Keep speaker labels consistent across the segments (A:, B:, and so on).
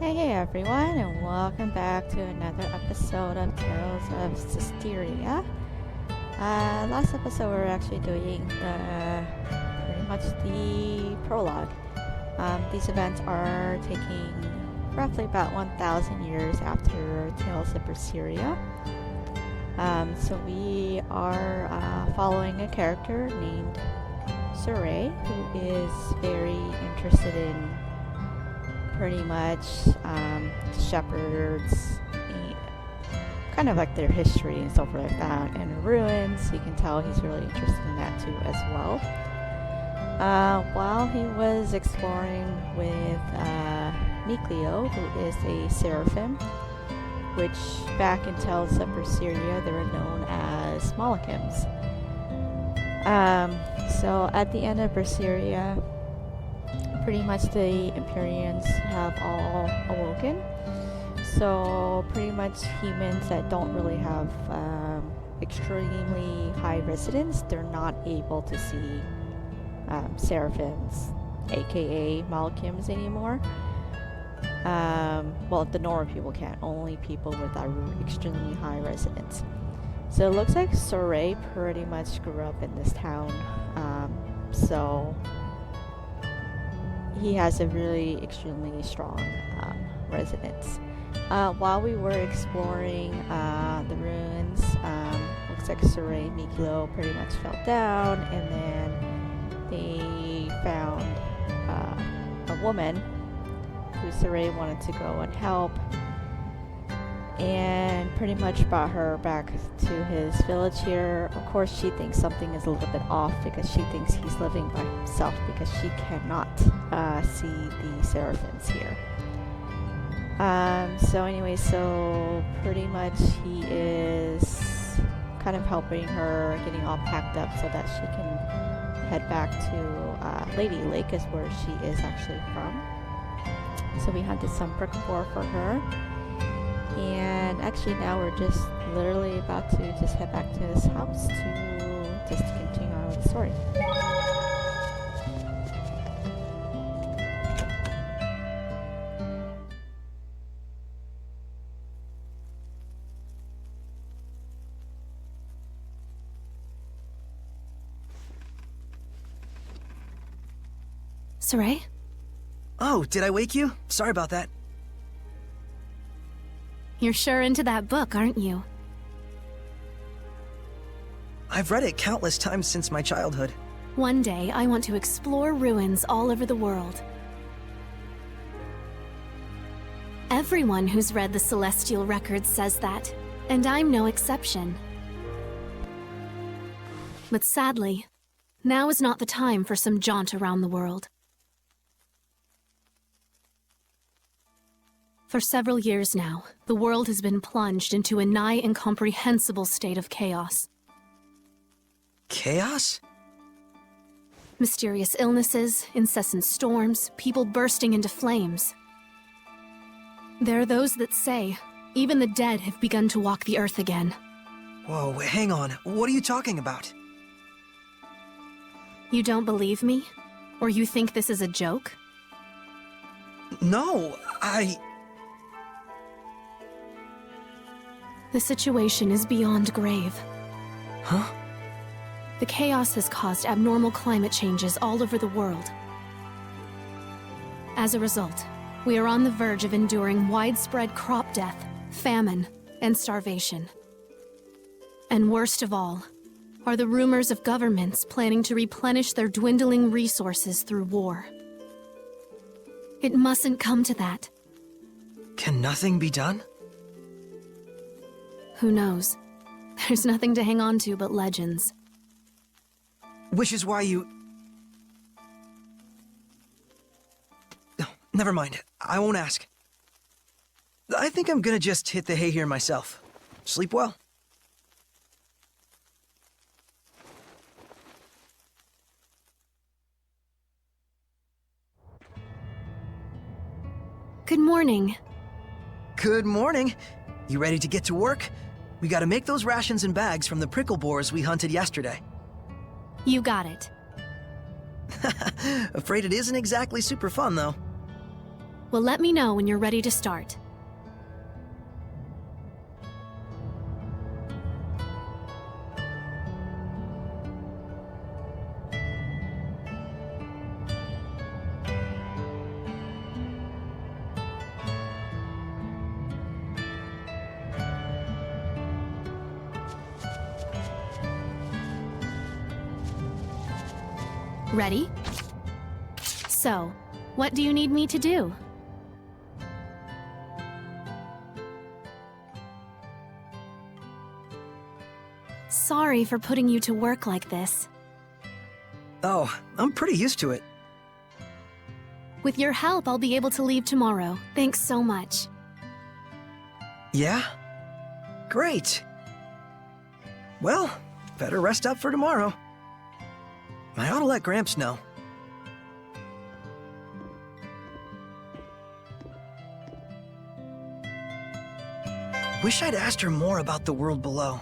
A: Hey everyone, and welcome back to another episode of Tales of Zestiria. Last episode we were actually doing pretty much the prologue. These events are taking roughly about 1,000 years after Tales of Berseria. So we are following a character named Saray, who is very interested in pretty much shepherds, kind of like their history and stuff like that, and ruins. You can tell he's really interested in that too as well. While he was exploring with Mikleo, who is a seraphim, which back in Tales of Berseria they were known as Molochims. So at the end of Berseria, pretty much the Empyreans have all awoken. So pretty much humans that don't really have extremely high residence, they're not able to see seraphims, aka Molochims, anymore. Well, the normal people can't, only people with extremely high residence. So it looks like Saray pretty much grew up in this town. So he has a really extremely strong residence. While we were exploring the ruins, looks like Saray and Mikleo pretty much fell down, and then they found a woman who Saray wanted to go and help, and pretty much brought her back to his village here. Of course, she thinks something is a little bit off because she thinks he's living by himself because she cannot see the seraphims here. So pretty much he is kind of helping her, getting all packed up so that she can head back to Ladylake, is where she is actually from. So we hunted some brickboard for her. And actually now we're just literally about to just head back to his house to just continue on with the story.
B: Saray?
C: Oh, did I wake you? Sorry about that.
B: You're sure into that book, aren't you?
C: I've read it countless times since my childhood.
B: One day, I want to explore ruins all over the world. Everyone who's read the Celestial Records says that, and I'm no exception. But sadly, now is not the time for some jaunt around the world. For several years now, the world has been plunged into a nigh incomprehensible state of chaos.
C: Chaos?
B: Mysterious illnesses, incessant storms, people bursting into flames. There are those that say, even the dead have begun to walk the earth again.
C: Whoa, hang on. What are you talking about?
B: You don't believe me? Or you think this is a joke?
C: No,
B: The situation is beyond grave.
C: Huh?
B: The chaos has caused abnormal climate changes all over the world. As a result, we are on the verge of enduring widespread crop death, famine, and starvation. And worst of all, are the rumors of governments planning to replenish their dwindling resources through war. It mustn't come to that.
C: Can nothing be done?
B: Who knows? There's nothing to hang on to but legends.
C: Which is why you... Oh, never mind. I won't ask. I think I'm gonna just hit the hay here myself. Sleep well.
B: Good morning.
C: Good morning. You ready to get to work? We gotta make those rations and bags from the prickle boars we hunted yesterday.
B: You got it.
C: Afraid it isn't exactly super fun, though.
B: Well, let me know when you're ready to start. Ready? So, what do you need me to do? Sorry for putting you to work like this.
C: Oh, I'm pretty used to it.
B: With your help, I'll be able to leave tomorrow. Thanks so much.
C: Yeah? Great. Well, better rest up for tomorrow. I ought to let Gramps know. Wish I'd asked her more about the world below.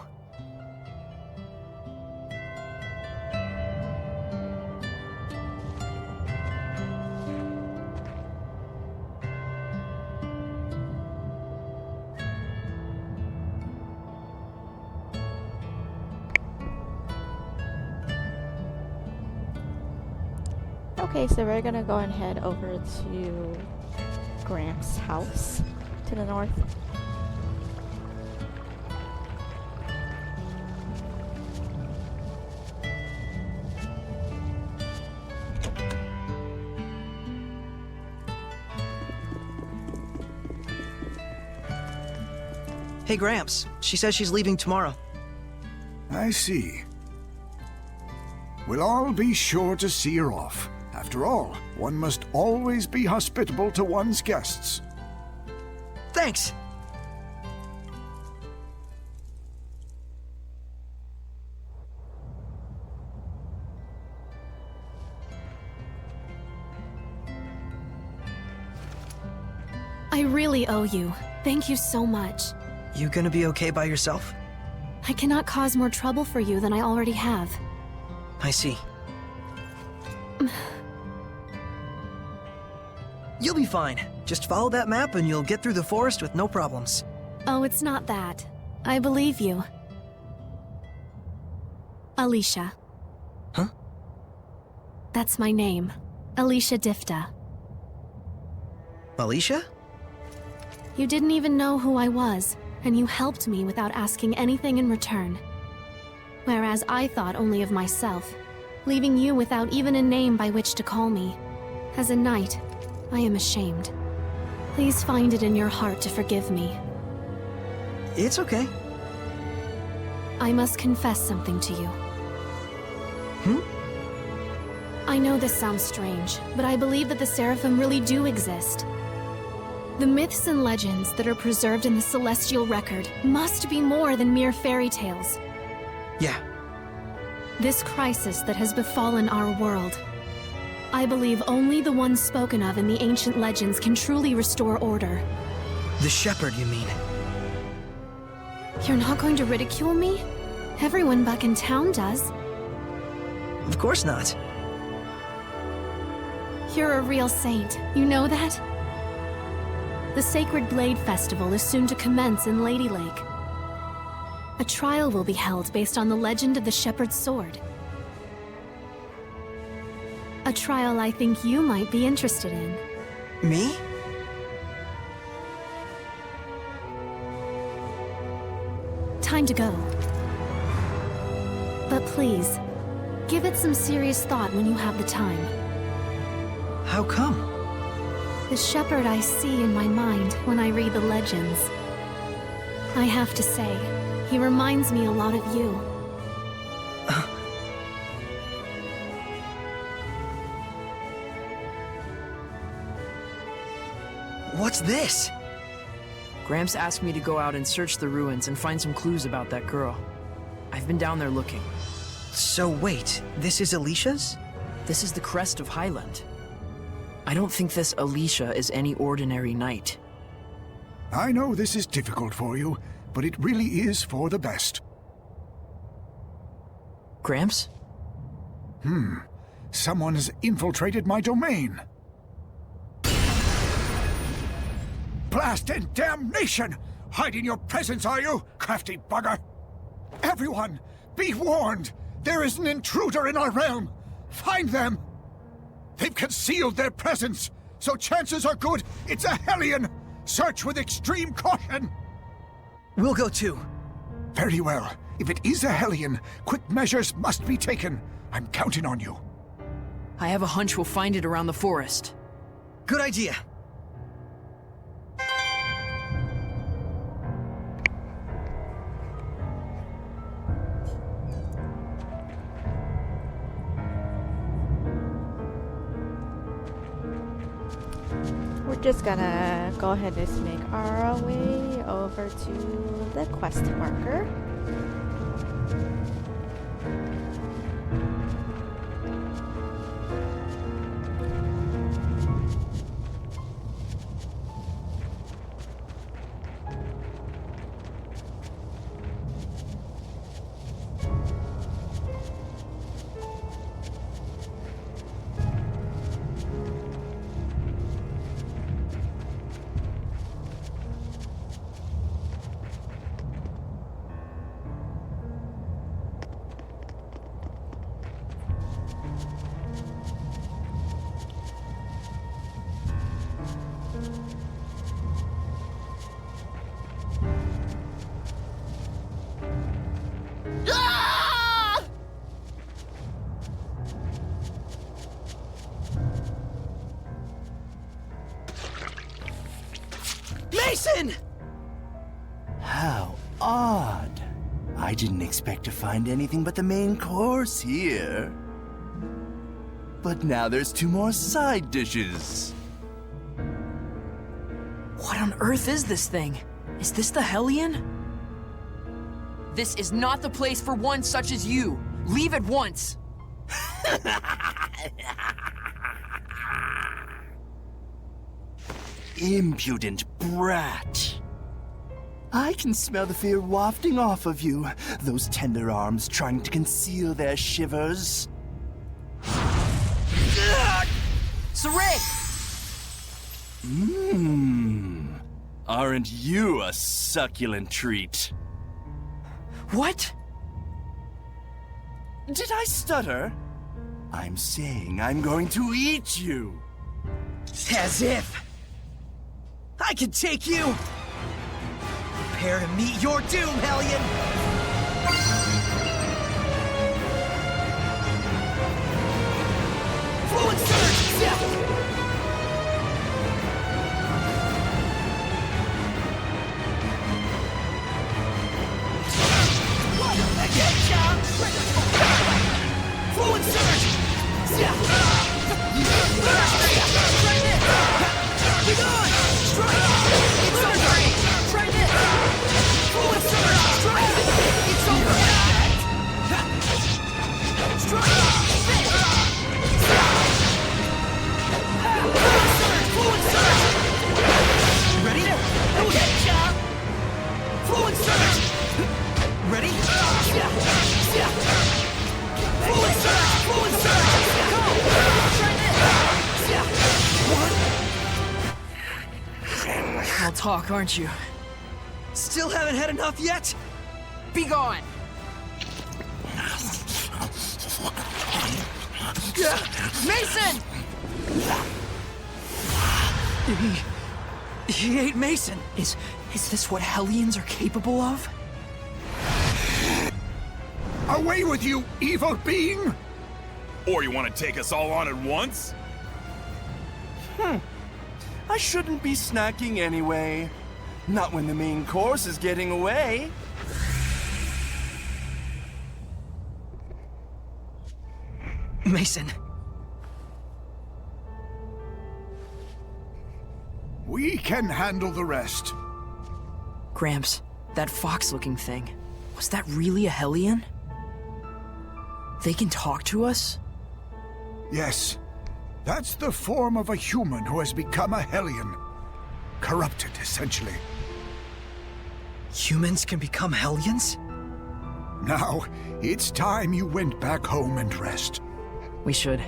A: Okay, so we're gonna go and head over to Gramps' house to the north.
C: Hey, Gramps. She says she's leaving tomorrow.
D: I see. We'll all be sure to see her off. After all, one must always be hospitable to one's guests.
C: Thanks!
B: I really owe you. Thank you so much.
C: You gonna be okay by yourself?
B: I cannot cause more trouble for you than I already have.
C: I see. You'll be fine. Just follow that map and you'll get through the forest with no problems.
B: Oh, it's not that. I believe you. Elysia.
C: Huh?
B: That's my name. Elysia Difta.
C: Elysia?
B: You didn't even know who I was, and you helped me without asking anything in return. Whereas I thought only of myself, leaving you without even a name by which to call me. As a knight, I am ashamed. Please find it in your heart to forgive me.
C: It's okay.
B: I must confess something to you. I know this sounds strange, but I believe that the Seraphim really do exist. The myths and legends that are preserved in the Celestial Record must be more than mere fairy tales.
C: Yeah.
B: This crisis that has befallen our world, I believe only the ones spoken of in the ancient legends can truly restore order.
C: The shepherd, you mean?
B: You're not going to ridicule me? Everyone back in town does.
C: Of course not.
B: You're a real saint, you know that? The Sacred Blade Festival is soon to commence in Ladylake. A trial will be held based on the legend of the Shepherd's Sword. A trial I think you might be interested in.
C: Me?
B: Time to go. But please, give it some serious thought when you have the time.
C: How come?
B: The shepherd I see in my mind when I read the legends. I have to say, he reminds me a lot of you.
C: What's this?
E: Gramps asked me to go out and search the ruins and find some clues about that girl. I've been down there looking.
C: So wait, this is Alicia's?
E: This is the crest of Highland. I don't think this Elysia is any ordinary knight.
D: I know this is difficult for you, but it really is for the best.
E: Gramps?
D: Someone has infiltrated my domain. blast and damnation! Hiding your presence, are you, crafty bugger? Everyone, be warned! There is an intruder in our realm! Find them! They've concealed their presence, so chances are good it's a Hellion! Search with extreme caution!
C: We'll go too.
D: Very well. If it is a Hellion, quick measures must be taken. I'm counting on you.
E: I have a hunch we'll find it around the forest.
C: Good idea.
A: We're just gonna go ahead and make our way over to the quest marker.
C: Mason!
F: How odd. I didn't expect to find anything but the main course here. But now there's 2 more side dishes.
E: What on earth is this thing? Is this the Hellion? This is not the place for one such as you. Leave at once.
F: Impudent brat. I can smell the fear wafting off of you, those tender arms trying to conceal their shivers.
E: Saray!
F: Aren't you a succulent treat?
E: What?
F: Did I stutter? I'm saying I'm going to eat you.
C: As if! I can take you! Prepare to meet your doom, Hellion! Fluid Surge! Zip! Fluid Surge! Zip! Be gone! Strike! It's over! Try this! Fluid Surge! Strike! It's over! Strike! Fluid Surge! Ready? Okay, Fluid Surge! Ready? Fluid Surge! Fluid Surge! Go! Try this! What?
E: I'll talk, aren't you?
C: Still haven't had enough yet?
E: Be gone! Mason!
C: He ate Mason.
E: Is this what Hellions are capable of?
D: Away with you, evil being!
G: Or you want to take us all on at once?
F: I shouldn't be snacking anyway. Not when the main course is getting away.
C: Mason.
D: We can handle the rest.
E: Gramps, that fox-looking thing, was that really a Hellion? They can talk to us?
D: Yes, that's the form of a human who has become a Hellion. Corrupted, essentially.
C: Humans can become Hellions?
D: Now, it's time you went back home and rest.
E: We should.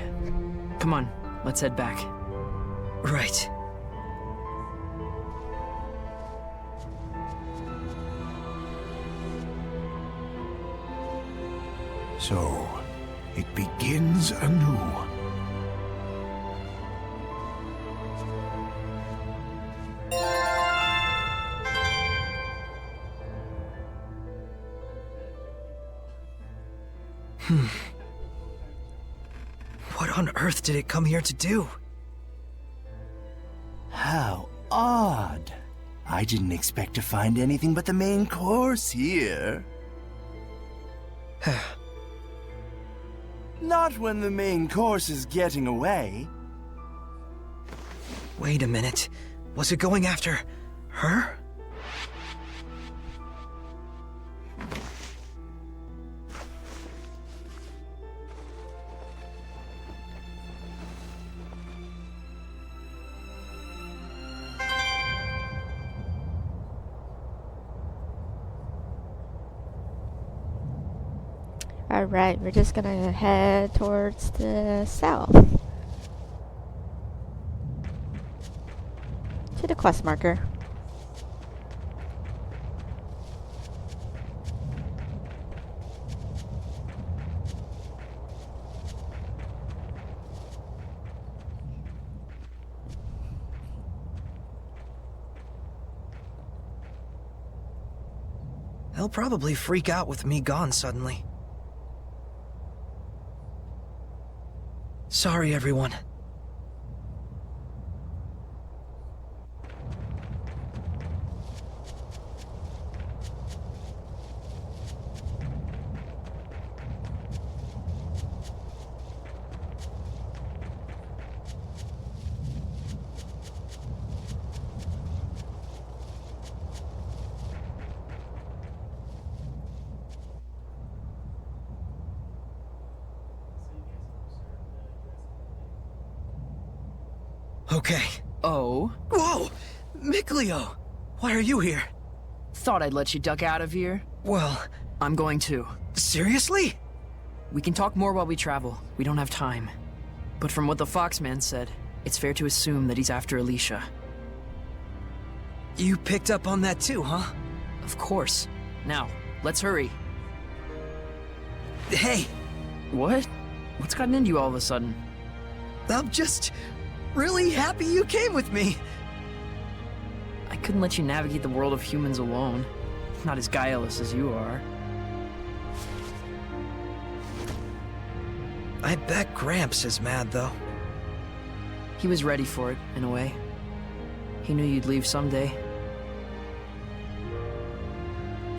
E: Come on, let's head back.
C: Right.
D: So, it begins anew.
C: What on earth did it come here to do?
F: How odd. I didn't expect to find anything but the main course here. Not when the main course is getting away.
C: Wait a minute. Was it going after her?
A: Alright, we're just gonna head towards the south. To the quest marker.
C: They'll probably freak out with me gone suddenly. Sorry, everyone. Okay.
E: Oh?
C: Whoa! Mikleo! Why are you here?
E: Thought I'd let you duck out of here.
C: Well,
E: I'm going too.
C: seriously?
E: We can talk more while we travel. We don't have time. But from what the Foxman said, it's fair to assume that he's after Elysia.
C: You picked up on that too, huh?
E: Of course. Now, let's hurry.
C: Hey,
E: What? What's gotten into you all of a sudden?
C: I'm just really happy you came with me.
E: I couldn't let you navigate the world of humans alone. Not as guileless as you are.
C: I bet Gramps is mad, though.
E: He was ready for it, in a way. He knew you'd leave someday.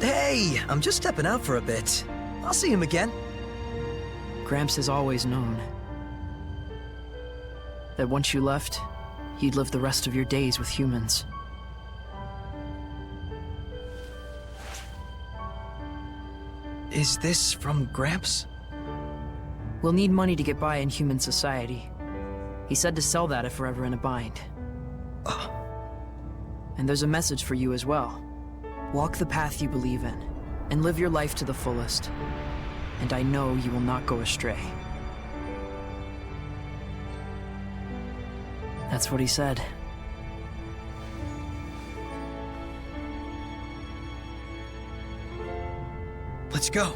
C: Hey, I'm just stepping out for a bit. I'll see him again.
E: Gramps has always known that once you left, you'd live the rest of your days with humans.
C: Is this from Gramps?
E: We'll need money to get by in human society. He said to sell that if we're ever in a bind.
C: Oh.
E: And there's a message for you as well. Walk the path you believe in, and live your life to the fullest. And I know you will not go astray. That's what he said.
C: Let's go.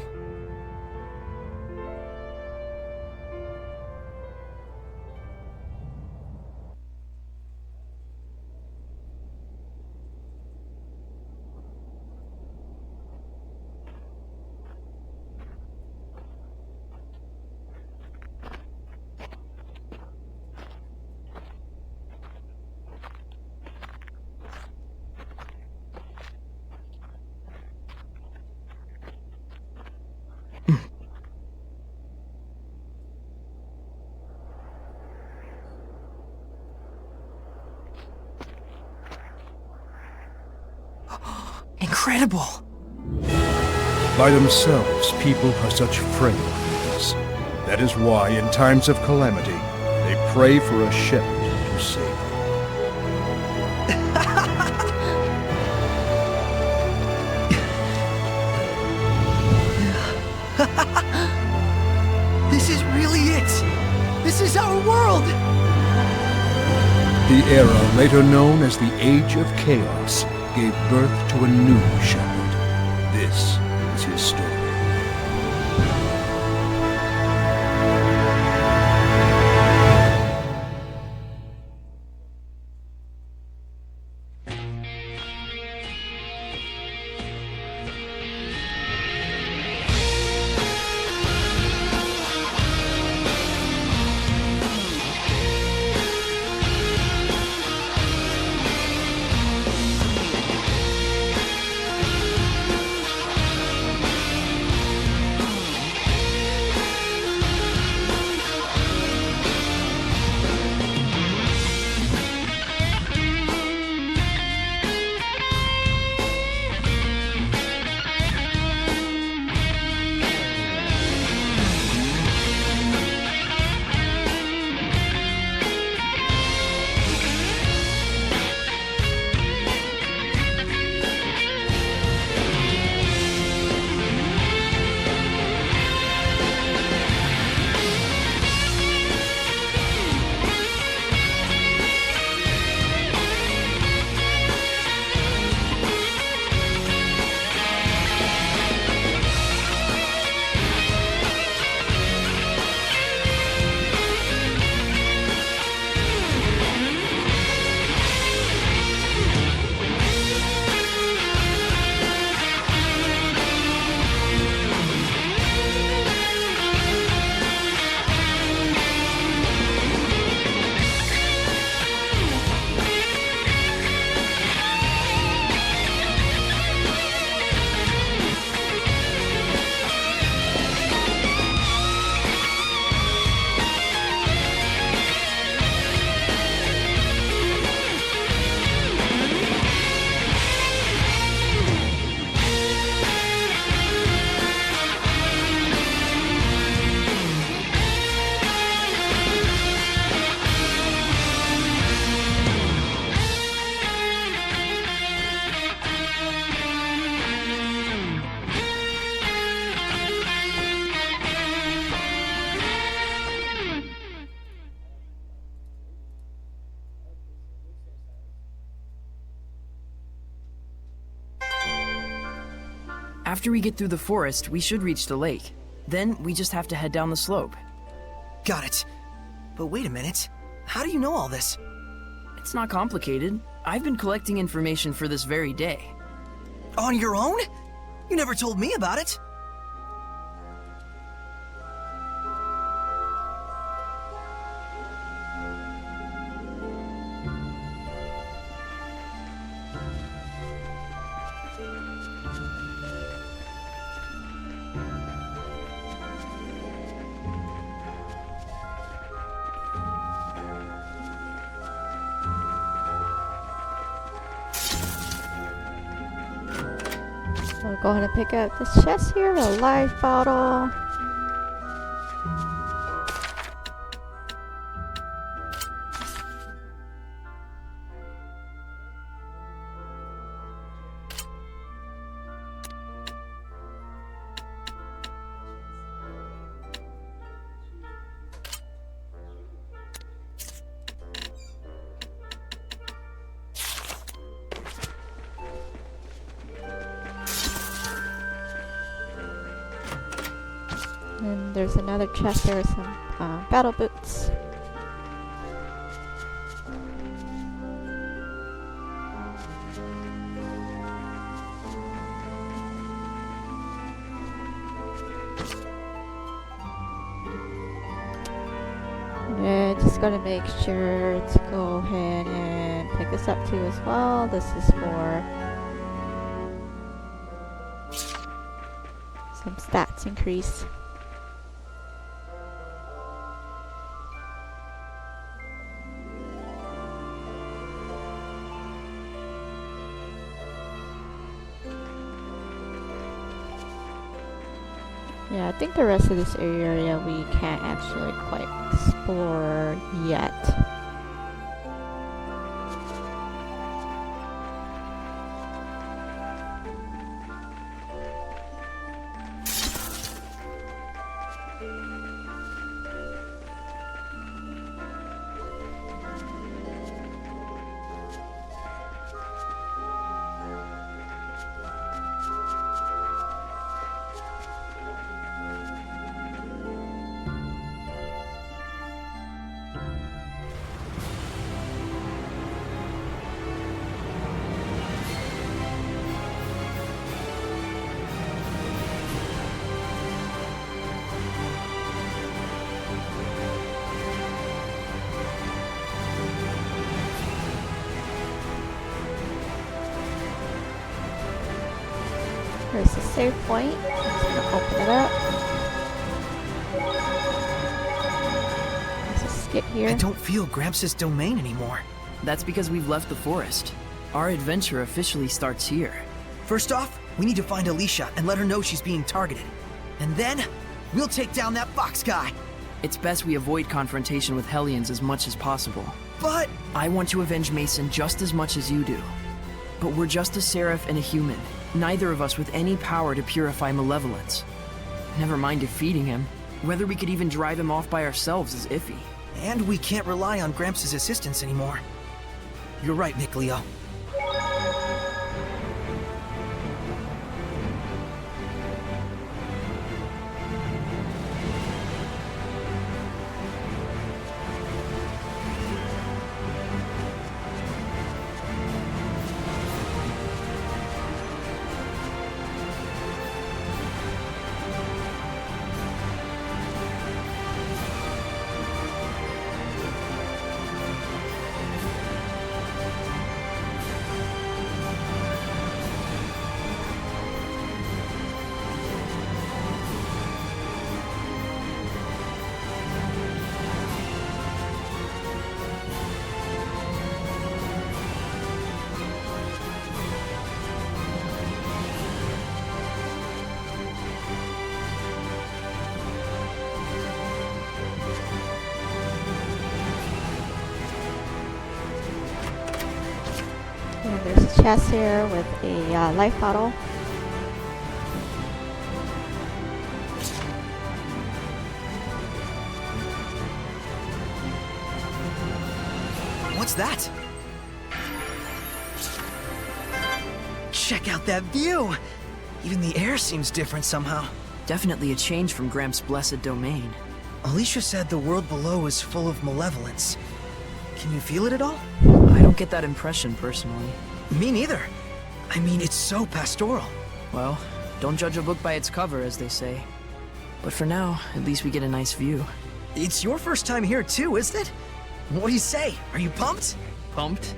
E: Incredible!
D: By themselves, people are such frail creatures. That is why, in times of calamity, they pray for a shepherd to save them.
C: This is really it! This is our world!
D: The era later known as the Age of Chaos gave birth to a new shepherd. This is his story.
E: After we get through the forest, we should reach the lake. Then we just have to head down the slope.
C: Got it. But wait a minute. How do you know all this?
E: It's not complicated. I've been collecting information for this very day.
C: On your own? You never told me about it.
A: We'll go ahead and pick up this chest here, the life bottle. And there's another chest there with some battle boots. Yeah, just gotta make sure to go ahead and pick this up too as well. This is for some stats increase. Yeah, I think the rest of this area we can't actually quite explore yet. There's the save point. I'm just gonna open it up. Let's just skip here.
C: I don't feel Gramps' domain anymore.
E: That's because we've left the forest. Our adventure officially starts here.
C: First off, we need to find Elysia and let her know she's being targeted. And then, we'll take down that fox guy.
E: It's best we avoid confrontation with Hellions as much as possible.
C: But
E: I want to avenge Mason just as much as you do. But we're just a seraph and a human. Neither of us with any power to purify malevolence. Never mind defeating him. Whether we could even drive him off by ourselves is iffy.
C: And we can't rely on Gramps' assistance anymore. You're right, Nick Leo. And there's a chest here with a life bottle. What's that? Check out that view! Even the air seems different somehow.
E: Definitely a change from Gramps' blessed domain.
C: Elysia said the world below is full of malevolence. Can you feel it at all?
E: I don't get that impression personally.
C: Me neither. I mean, it's so pastoral.
E: Well, don't judge a book by its cover, as they say. But for now, at least we get a nice view.
C: It's your first time here too, isn't it? What do you say? Are you pumped?
E: Pumped?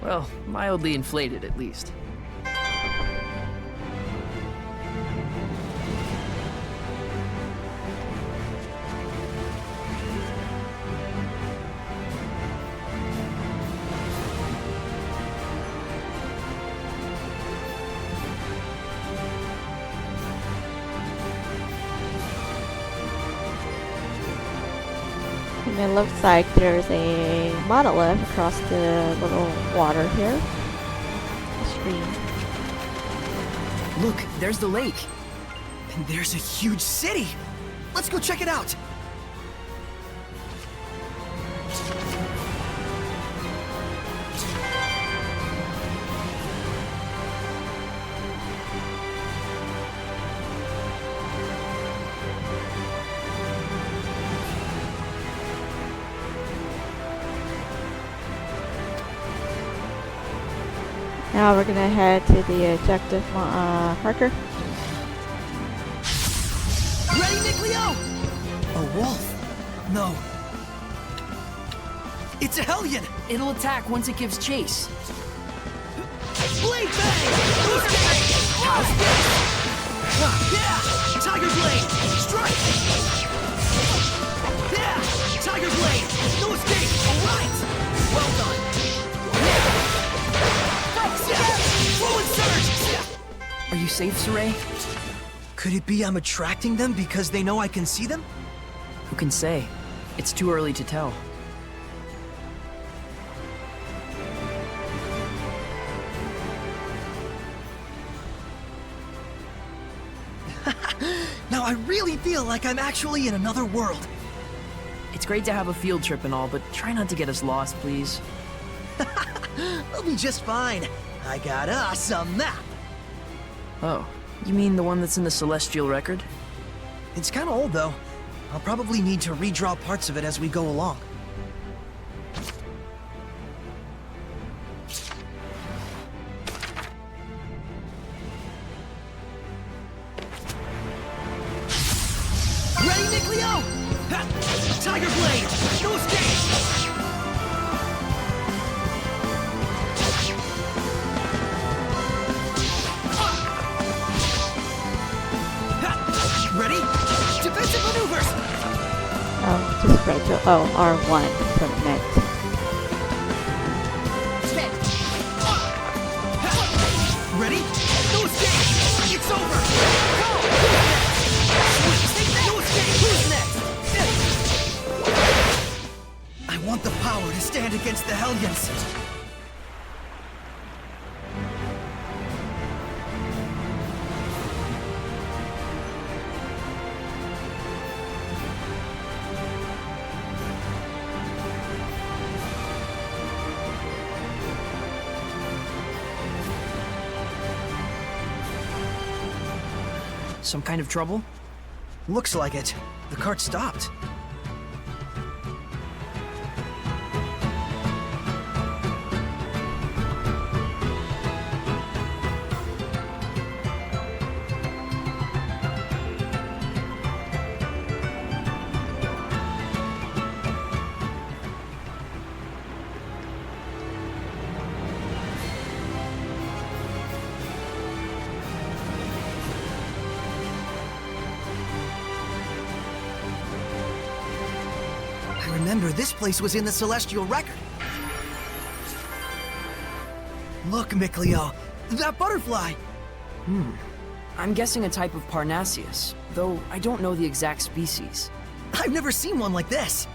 E: Well, mildly inflated at least.
A: And it looks like there's a monolith across the little water here. The stream.
C: Look, there's the lake. And there's a huge city. Let's go check it out.
A: Now we're gonna head to the objective marker.
C: Ready, Nick Leo? A wolf? No. It's a Hellion!
E: It'll attack once it gives chase.
C: Blade Bang! Yeah! Tiger Blade! Strike! Yeah! Tiger Blade! No escape! Alright! Well done!
E: Are you safe, Saray?
C: Could it be I'm attracting them because they know I can see them?
E: Who can say? It's too early to tell.
C: Now I really feel like I'm actually in another world.
E: It's great to have a field trip and all, but try not to get us lost, please.
C: We'll be just fine. I got us a map.
E: Oh, you mean the one that's in the Celestial Record?
C: It's kind of old, though. I'll probably need to redraw parts of it as we go along. Ready, Nick Leo? Ha! Tiger Blade! No escape! Ready? Defensive maneuvers!
A: Oh, just right to R1 for a minute.
C: Ready? No escape! It's over! Go! No escape! Who's next? I want the power to stand against the Hellions.
E: Some kind of trouble?
C: Looks like it. The cart stopped. Remember, this place was in the Celestial Record. Look, Micleo, that butterfly!
E: I'm guessing a type of Parnassius, though I don't know the exact species.
C: I've never seen one like this.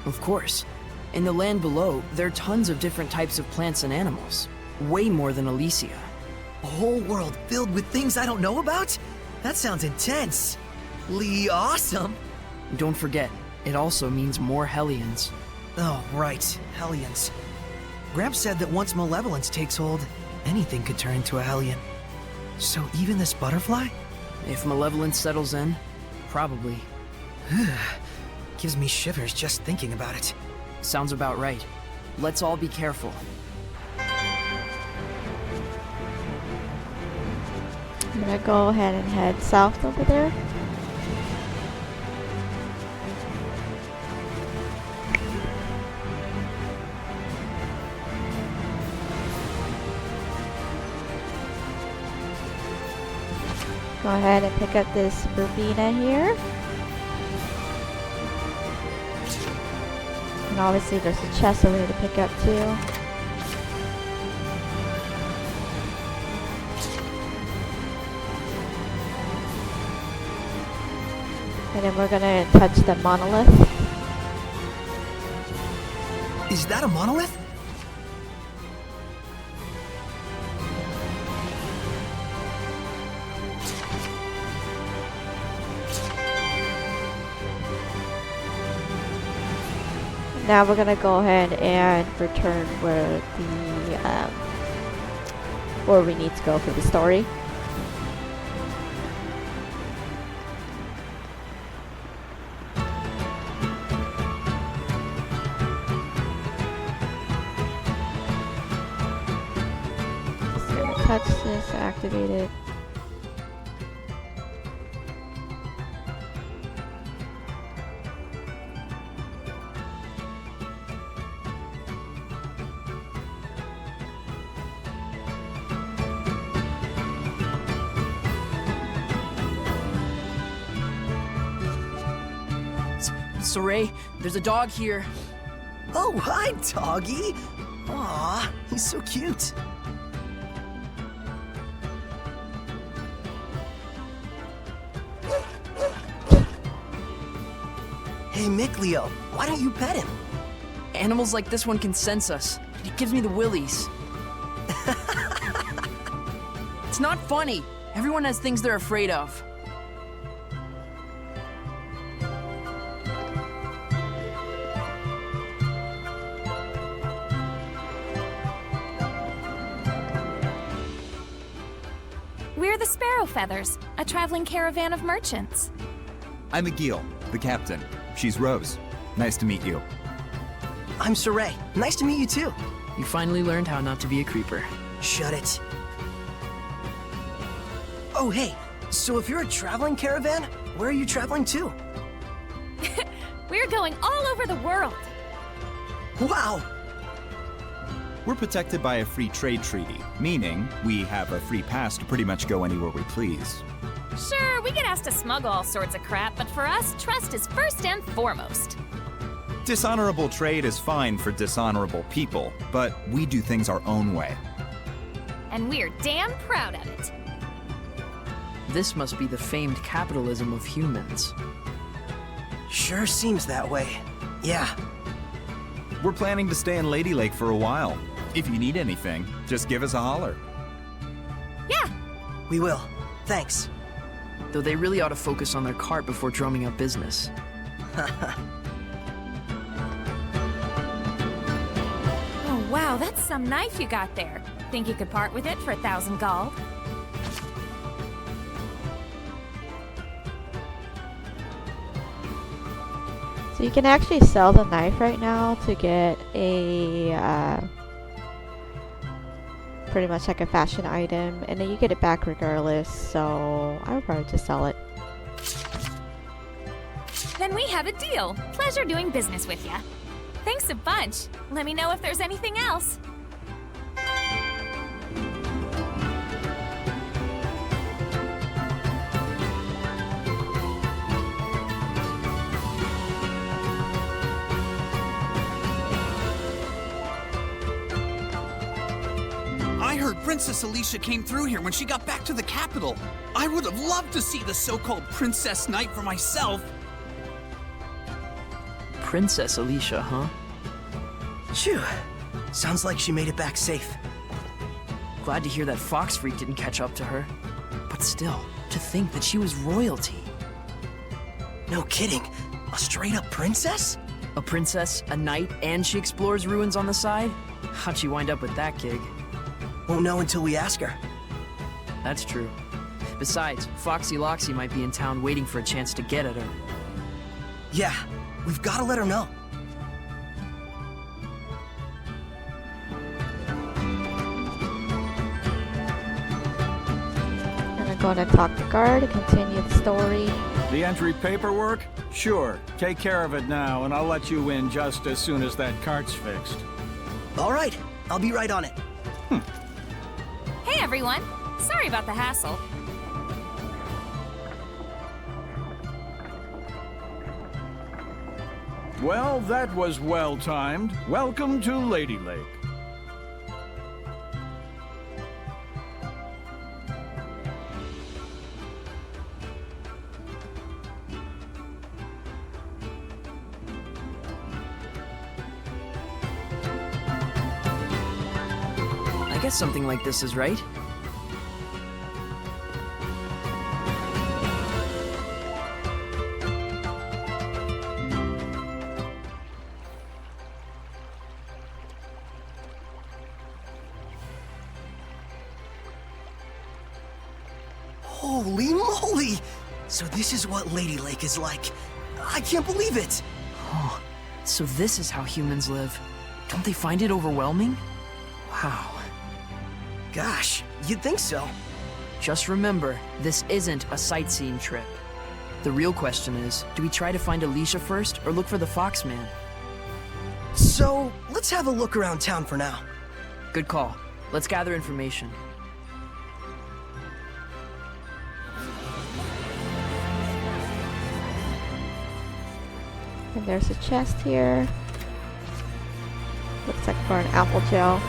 E: Of course. In the land below, there are tons of different types of plants and animals. Way more than Elysia.
C: A whole world filled with things I don't know about? That sounds intense. Awesome.
E: Don't forget, it also means more Hellions.
C: Oh, right. Hellions. Gramps said that once malevolence takes hold, anything could turn into a Hellion. So even this butterfly?
E: If malevolence settles in, probably.
C: Gives me shivers just thinking about it.
E: Sounds about right. Let's all be careful.
A: I'm gonna go ahead and head south over there. Go ahead and pick up this verbena here. And obviously there's a chest over here to pick up too. And then we're gonna touch the monolith.
C: Is that a monolith?
A: Now we're gonna go ahead and return where we need to go for the story. Just gonna touch this, activate it.
E: Saray, there's a dog here.
C: Oh, hi, doggy. Aw, he's so cute. Hey, Mickleo, why don't you pet him?
E: Animals like this one can sense us. It gives me the willies. It's not funny. Everyone has things they're afraid of.
H: We're the Sparrow Feathers, a traveling caravan of merchants.
I: I'm Agil, the captain. She's Rose. Nice to meet you.
C: I'm Saray. Nice to meet you too.
E: You finally learned how not to be a creeper.
C: Shut it. Oh, hey, so if you're a traveling caravan, where are you traveling to?
H: We're going all over the world.
C: Wow!
I: We're protected by a free trade treaty, meaning we have a free pass to pretty much go anywhere we please.
H: Sure, we get asked to smuggle all sorts of crap, but for us, trust is first and foremost.
I: Dishonorable trade is fine for dishonorable people, but we do things our own way.
H: And we're damn proud of it.
E: This must be the famed capitalism of humans.
C: Sure seems that way. Yeah.
I: We're planning to stay in Ladylake for a while. If you need anything, just give us a holler.
H: Yeah,
C: We will. Thanks.
E: Though they really ought to focus on their cart before drumming up business.
H: oh wow, that's some knife you got there. Think you could part with it for 1,000 gold?
A: So you can actually sell the knife right now to get a pretty much like a fashion item, and then you get it back regardless, so I would probably just sell it.
H: Then we have a deal. Pleasure doing business with ya. Thanks a bunch. Let me know if there's anything else.
J: I heard Princess Elysia came through here when she got back to the capital. I would have loved to see the so-called Princess Knight for myself.
E: Princess Elysia, huh?
C: Phew. Sounds like she made it back safe.
E: Glad to hear that fox freak didn't catch up to her. But still, to think that she was royalty.
C: No kidding. A straight-up princess?
E: A princess, a knight, and she explores ruins on the side? How'd she wind up with that gig?
C: Won't know until we ask her.
E: That's true. Besides, Foxy Loxy might be in town waiting for a chance to get at her.
C: Yeah, we've got to let her know.
A: Gonna go and talk to guard to continue the story.
K: The entry paperwork? Sure. Take care of it now, and I'll let you in just as soon as that cart's fixed.
C: All right, I'll be right on it.
H: Hey everyone! Sorry about the hassle.
K: Well, that was well-timed. Welcome to Ladylake.
E: I guess something like this is right.
C: Holy moly! So this is what Ladylake is like. I can't believe it!
E: Oh, so this is how humans live. Don't they find it overwhelming? Wow.
C: Gosh, you'd think so.
E: Just remember, this isn't a sightseeing trip. The real question is, do we try to find Elysia first, or look for the Foxman?
C: So, let's have a look around town for now.
E: Good call. Let's gather information.
A: And there's a chest here. Looks like for an apple gel.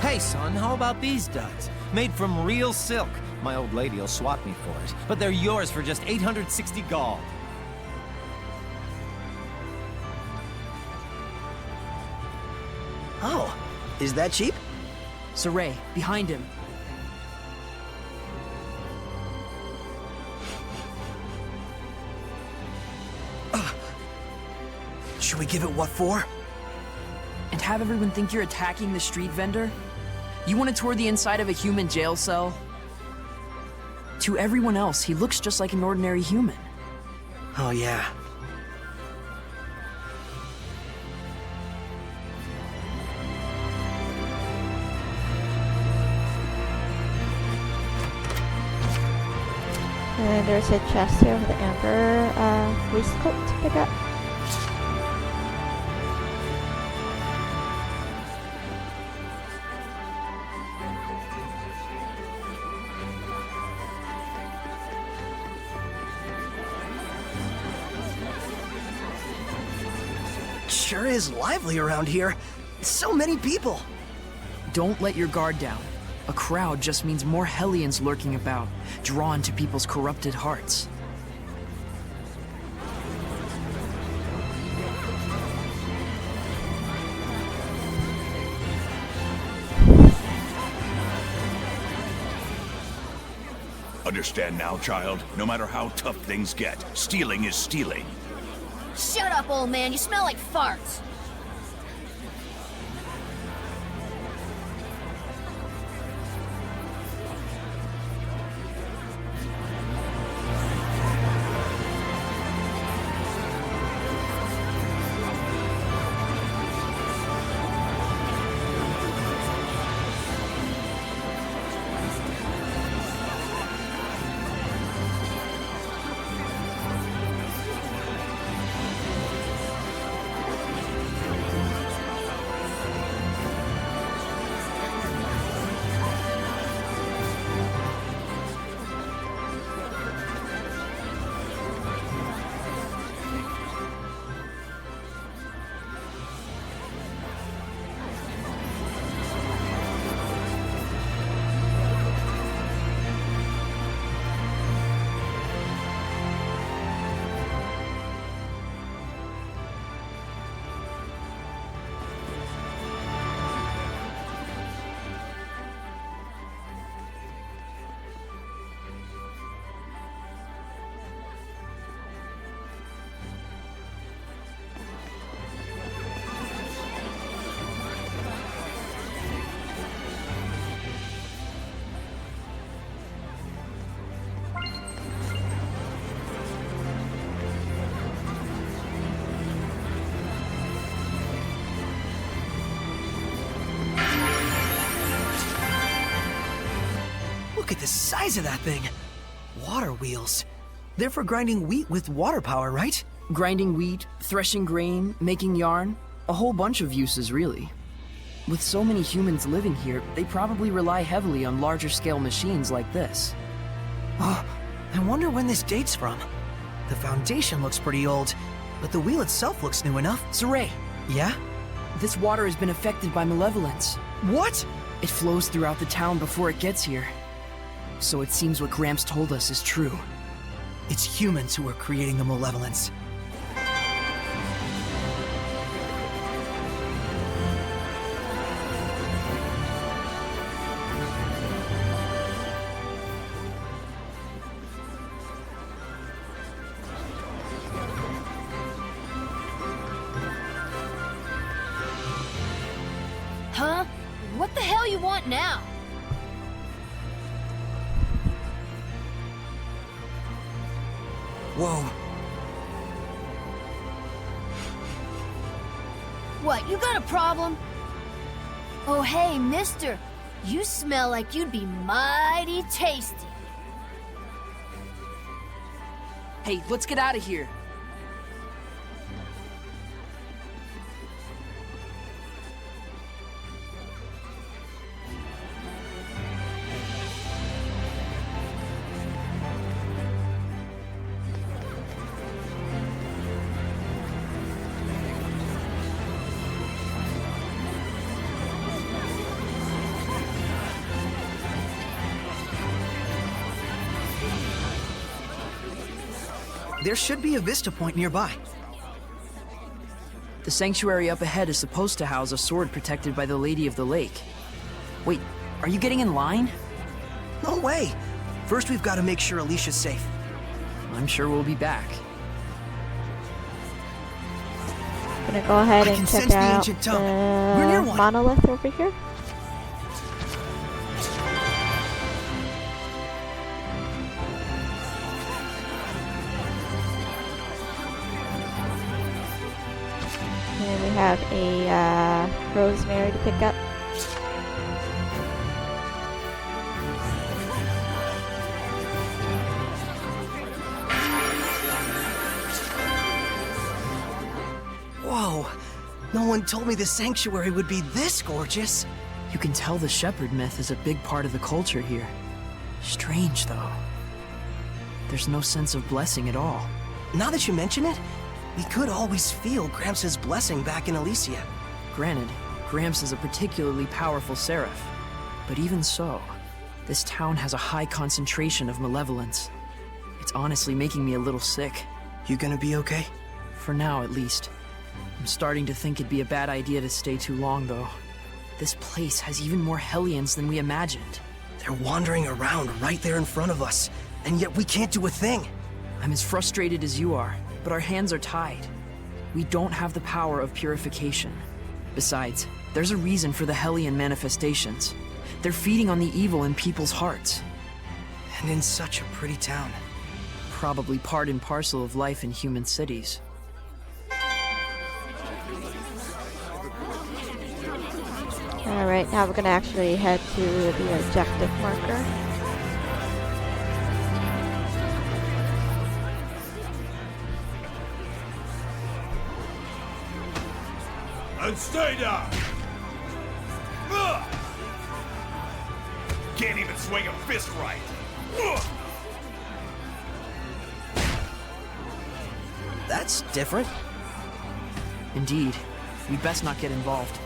L: Hey, son, how about these duds? Made from real silk. My old lady will swap me for it, but they're yours for just 860 gold.
C: Oh, is that cheap?
E: Saray, behind him.
C: Should we give it what for?
E: And have everyone think you're attacking the street vendor? You want to tour the inside of a human jail cell? To everyone else, he looks just like an ordinary human.
C: Oh, yeah.
A: And there's a chest here with the amber waistcoat to pick up.
C: Sure is lively around here. So many people.
E: Don't let your guard down. A crowd just means more Hellions lurking about, drawn to people's corrupted hearts.
G: Understand now, child? No matter how tough things get, stealing is stealing.
M: Shut up, old man. You smell like farts.
C: Look at the size of that thing. Water wheels. They're for grinding wheat with water power, right?
E: Grinding wheat, threshing grain, making yarn. A whole bunch of uses, really. With so many humans living here, they probably rely heavily on larger-scale machines like this.
C: Oh, I wonder when this dates from. The foundation looks pretty old, but the wheel itself looks new enough.
E: Saray!
C: Yeah?
E: This water has been affected by malevolence.
C: What?
E: It flows throughout the town before it gets here. So it seems what Gramps told us is true.
C: It's humans who are creating the malevolence.
M: Huh? What the hell you want now?
C: Whoa.
M: What, you got a problem? Oh, hey, mister. You smell like you'd be mighty tasty.
E: Hey, let's get out of here.
C: There should be a vista point nearby.
E: The sanctuary up ahead is supposed to house a sword protected by the Lady of the Lake. Wait, are you getting in line?
C: No way! First we've got to make sure Alicia's safe.
E: I'm sure we'll be back.
A: Gonna go ahead
C: I
A: and
C: can
A: check
C: sense the
A: out
C: ancient tome. We're near
A: the
C: one.
A: monolith over here. And we have a rosemary to pick up.
C: Whoa! No one told me the sanctuary would be this gorgeous.
E: You can tell the shepherd myth is a big part of the culture here. Strange, though. There's no sense of blessing at all.
C: Now that you mention it, we could always feel Gramps' blessing back in Elysia.
E: Granted, Gramps is a particularly powerful seraph. But even so, this town has a high concentration of malevolence. It's honestly making me a little sick.
C: You gonna be okay?
E: For now, at least. I'm starting to think it'd be a bad idea to stay too long, though. This place has even more Hellions than we imagined.
C: They're wandering around right there in front of us, and yet we can't do a thing.
E: I'm as frustrated as you are, but our hands are tied. We don't have the power of purification. Besides, there's a reason for the Hellion manifestations. They're feeding on the evil in people's hearts.
C: And in such a pretty town.
E: Probably part and parcel of life in human cities.
A: Alright, now we're gonna actually head to the objective marker.
G: And stay down! Ugh! Can't even swing a fist right! Ugh!
C: That's different.
E: Indeed. We'd best not get involved.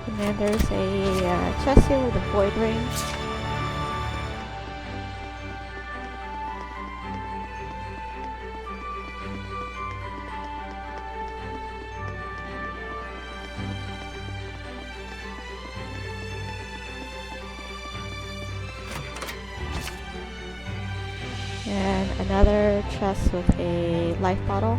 A: And then there's a chest here with a void ring. And another chest with a life bottle.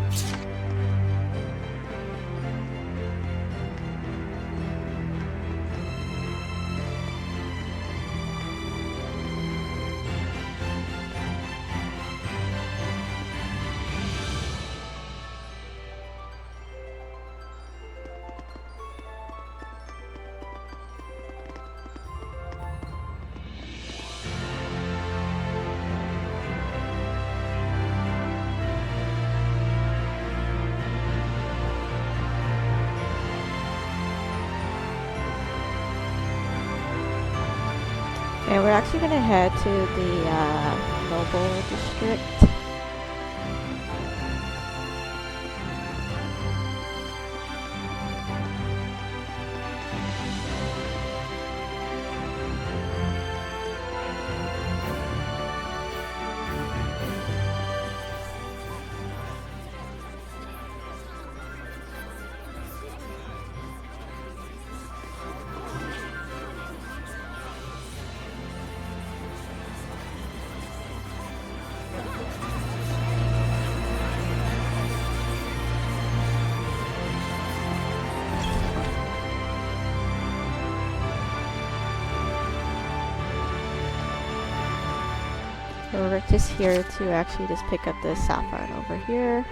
A: And we're actually going to head to the Noble District. We're just here to actually just pick up the saffron over here.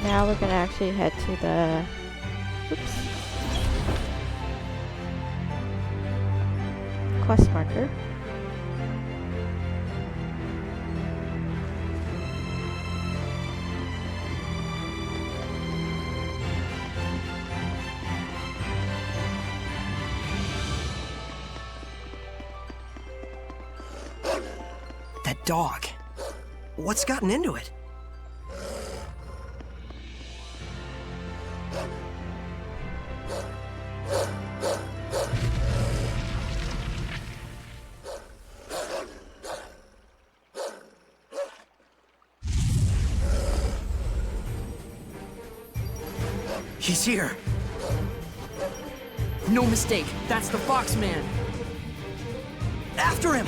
A: Now we're gonna actually head to the quest marker.
C: That dog. What's gotten into it? He's here.
E: No mistake, that's the Foxman.
C: After him!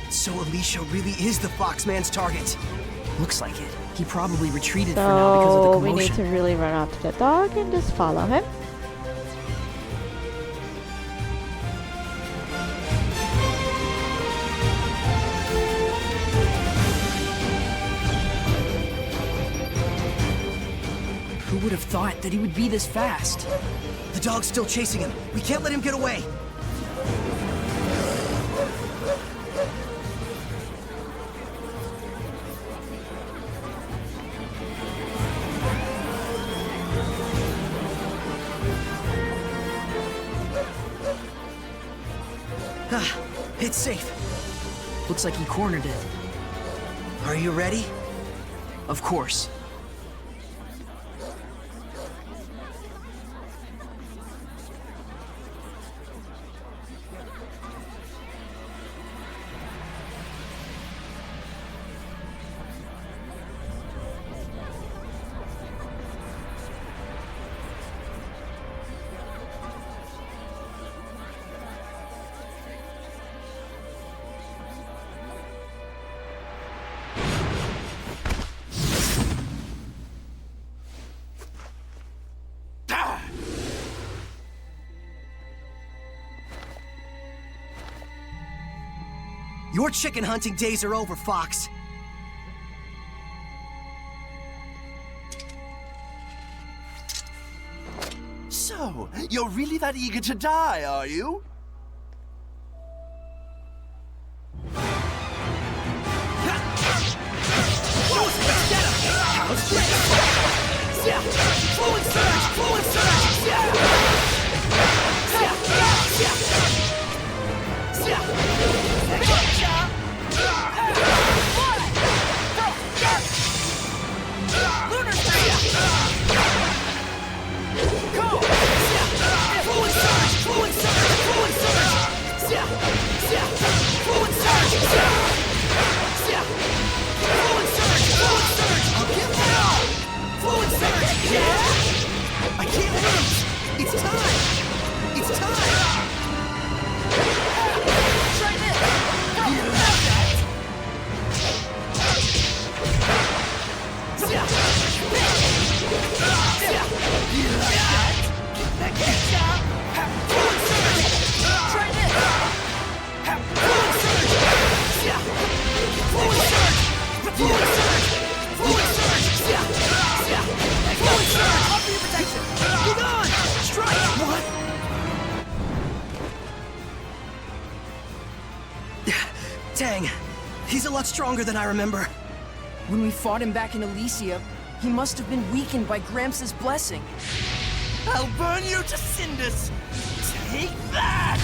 C: So Elysia really is the Foxman's target.
E: Looks like it. He probably retreated for now because of the
A: So
E: commotion.
A: we need to really run up to the dog and just follow him.
E: Who would have thought that he would be this fast?
C: The dog's still chasing him. We can't let him get away. It's safe.
E: Looks like he cornered it.
C: Are you ready?
E: Of course.
C: Your chicken hunting days are over, Fox.
F: So, you're really that eager to die, are you?
C: Dang, he's a lot stronger than I remember.
E: When we fought him back in Elysia, he must have been weakened by Gramps' blessing.
F: I'll burn you to cinders! Take that!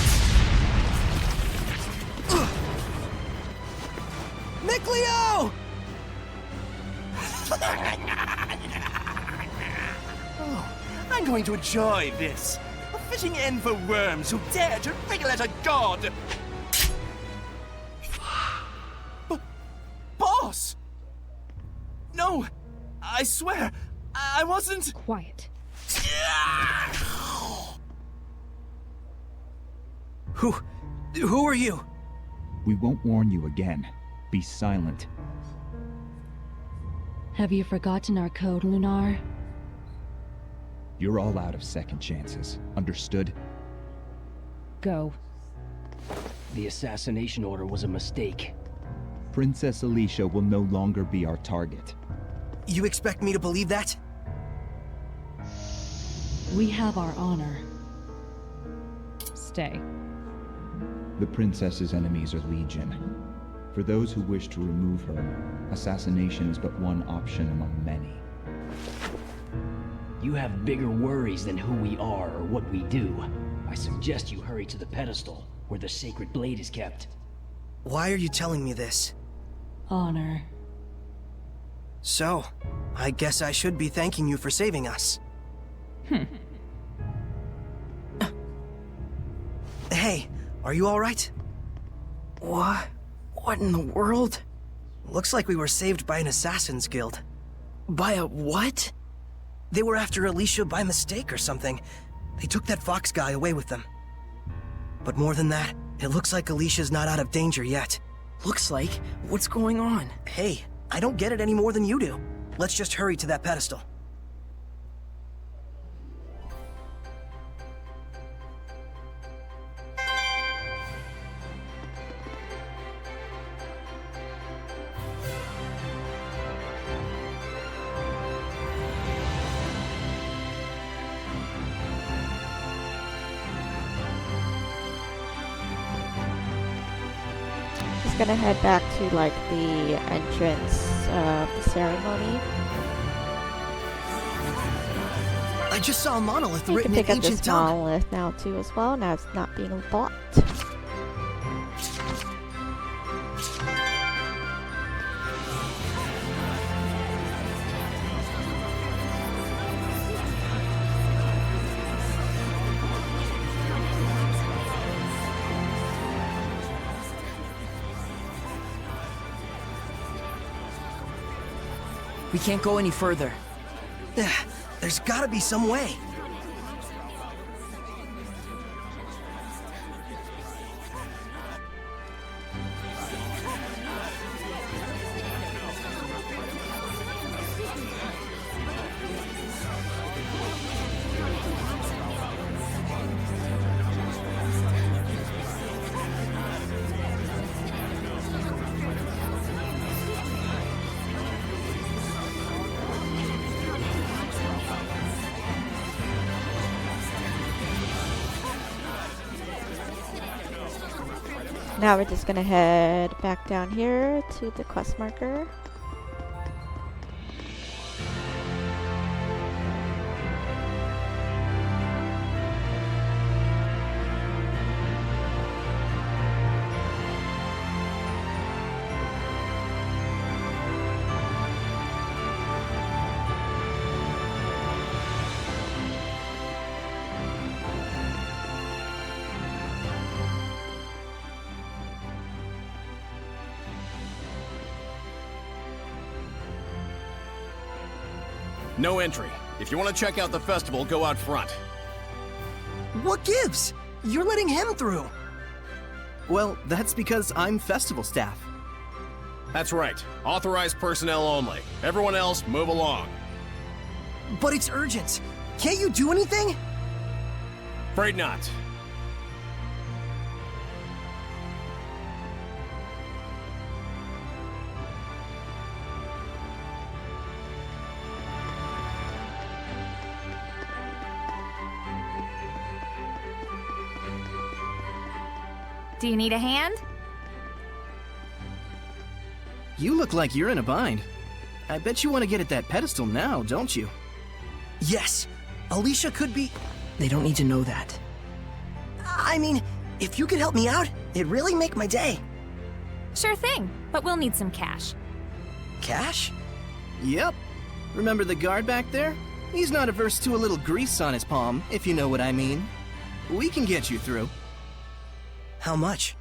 C: Mikleo!
F: Oh, I'm going to enjoy this. A fitting end for worms who dare to wriggle at a god! Boss! No, I swear, I wasn't...
B: Quiet.
C: Who are you?
I: We won't warn you again. Be silent.
N: Have you forgotten our code, Lunar?
I: You're all out of second chances. Understood?
N: Go.
O: The assassination order was a mistake.
I: Princess Elysia will no longer be our target.
C: You expect me to believe that?
N: We have our honor. Stay.
I: The princess's enemies are legion. For those who wish to remove her, assassination is but one option among many.
O: You have bigger worries than who we are or what we do. I suggest you hurry to the pedestal, where the sacred blade is kept.
C: Why are you telling me this?
N: Honor.
C: So, I guess I should be thanking you for saving us. Hey, are you alright? What? What in the world? Looks like we were saved by an assassin's guild.
E: By a what?
C: They were after Elysia by mistake or something. They took that fox guy away with them. But more than that, it looks like Alicia's not out of danger yet.
E: Looks like? What's going on?
C: Hey, I don't get it any more than you do. Let's just hurry to that pedestal.
A: Gonna head back to like the entrance of the ceremony.
C: I just saw a monolith
A: You
C: written
A: can
C: in
A: pick up
C: ancient
A: this
C: tongue.
A: monolith now too as well. Now it's not being bought.
E: We can't go any further.
C: There's gotta be some way.
A: Now we're just gonna head back down here to the quest marker.
P: No entry. If you want to check out the festival, go out front.
C: What gives? You're letting him through.
Q: Well, that's because I'm festival staff.
P: That's right. Authorized personnel only. Everyone else, move along.
C: But it's urgent. Can't you do anything?
P: Afraid not.
H: Do you need a hand?
Q: You look like you're in a bind. I bet you want to get at that pedestal now, don't you?
C: Yes, Elysia could be...
E: They don't need to know that.
C: I mean, if you could help me out, it'd really make my day.
H: Sure thing, but we'll need some cash.
C: Cash?
Q: Yep. Remember the guard back there? He's not averse to a little grease on his palm, if you know what I mean. We can get you through.
C: How much?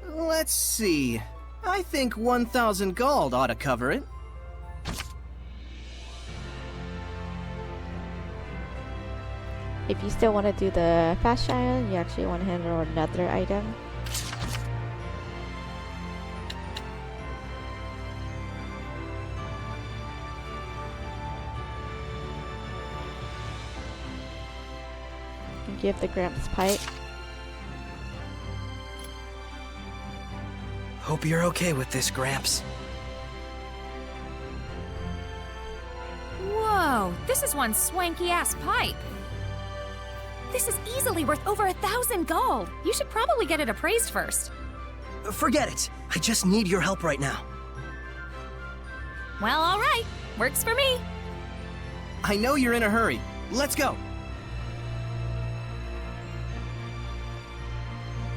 Q: Let's see. I think 1,000 gold ought to cover it.
A: If you still want to do the fast trial, you actually want to handle another item. And give the Gramps pipe.
C: Hope you're okay with this, Gramps.
H: Whoa, this is one swanky-ass pipe. This is easily worth over 1,000 gold. You should probably get it appraised first.
C: Forget it. I just need your help right now.
H: Well, all right. Works for me.
Q: I know you're in a hurry. Let's go.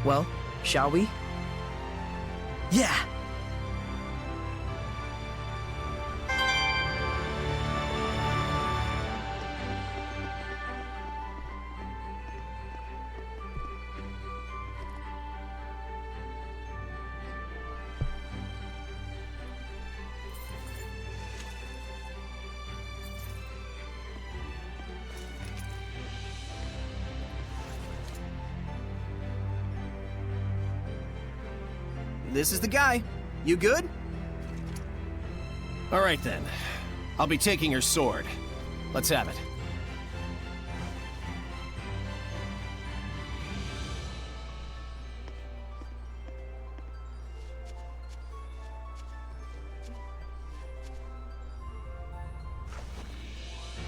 E: Well, shall we?
C: Yeah.
Q: This is the guy. You good?
P: All right then. I'll be taking your sword. Let's have it.